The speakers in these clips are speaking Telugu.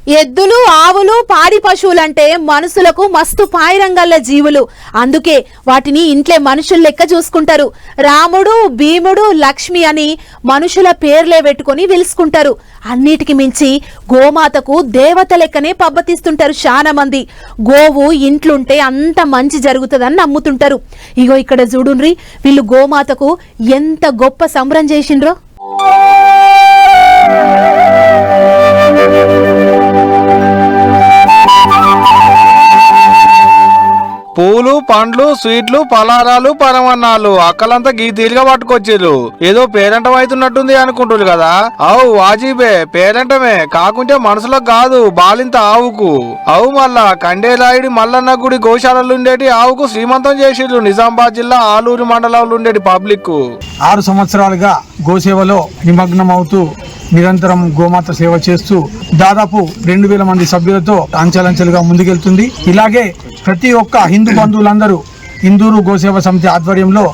ఎద్దులు ఆవులు పాడి పశువులంటే మనుషులకు మస్తు పాయిరంగల్ల జీవులు. అందుకే వాటిని ఇంట్లో మనుషులు లెక్క చూసుకుంటారు. రాముడు భీముడు లక్ష్మి అని మనుషుల పేర్లే పెట్టుకుని పిలుచుకుంటారు. అన్నిటికి మించి గోమాతకు దేవత లెక్కనే పబ్బతిస్తుంటారు చాలా మంది. గోవు ఇంట్లుంటే అంత మంచి జరుగుతుందని నమ్ముతుంటారు. ఇగో ఇక్కడ చూడుండ్రి, వీళ్ళు గోమాతకు ఎంత గొప్ప సంబరం చేసిండ్రో. పూలు పండ్లు స్వీట్లు పలారాలు పరమన్నాలు అక్కలంతా గీతీలుగా పట్టుకొచ్చిర్రు. ఏదో పేరంటం అవుతున్నట్టుంది అనుకుంటున్నారు కదా. అవు వాజీబే పేరంటమే, కాకుంటే మనసులకు కాదు బాలింత ఆవుకు. అవు మళ్ళా కండేరాయుడి మల్లన్న గుడి గోశాలలో ఉండేటి ఆవుకు శ్రీమంతం చేసిర్రు నిజామాబాద్ జిల్లా ఆలూరు మండలంలో ఉండేటి పబ్లిక్. 6 సంవత్సరాలుగా గోసేవలో నిమగ్నం అవుతూ నిరంతరం గోమాత సేవ చేస్తూ దాదాపు 2000 మంది సభ్యులతో అంచెలంచెలుగా ముందుకెళ్తుంది. ఇలాగే ప్రతి ఒక్క హిందూ బంధువులందరూ హిందూరు గోసేవ సమితి ఆధ్వర్యంలో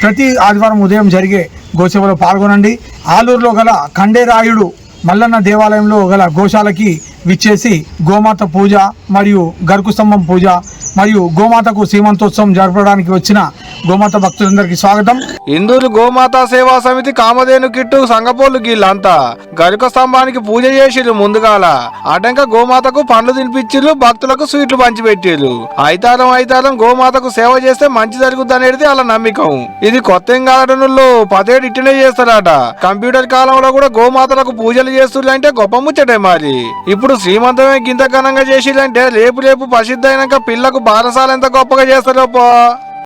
ప్రతి ఆదివారం ఉదయం జరిగే గోసేవలో పాల్గొనండి. ఆలూరులో గల ఖండేరాయుడు మల్లన్న దేవాలయంలో గల గోశాలకి విచ్చేసి గోమాత పూజ మరియు గరుకు స్తంభం పూజ మరియు గోమాతకు సీమంతోత్సవం జరపడానికి వచ్చిన గోమాత భక్తులందరికీ స్వాగతం. ఇందూరు గోమాతా సేవా సమితి కామధేను కిట్టు సంగపోళ్ళు గీళ్ళంతా గరుక స్తంభానికి పూజ చేసిర్రు. ముందుగాల అటంక గోమాతకు పండ్లు తినిపించిర్రు, భక్తులకు స్వీట్లు పంచిపెట్టిర్రు. ఐతారం గోమాతకు సేవ చేస్తే మంచి జరుగుద్ది అనేది అలా నమ్మకం. ఇది కొత్త కాదనుల్లో 10 ఏళ్ళు ఇట్టనే చేస్తారట. కంప్యూటర్ కాలంలో కూడా గోమాతలకు పూజలు చేస్తుంటే గొప్ప ముచ్చటే. మరి ఇప్పుడు శ్రీమంతమే గింత ఘనంగా చేసిరంటే రేపు ప్రసిద్ధి అయినాక పిల్లకు బారసాలు ఎంత గొప్పగా చేస్తారో.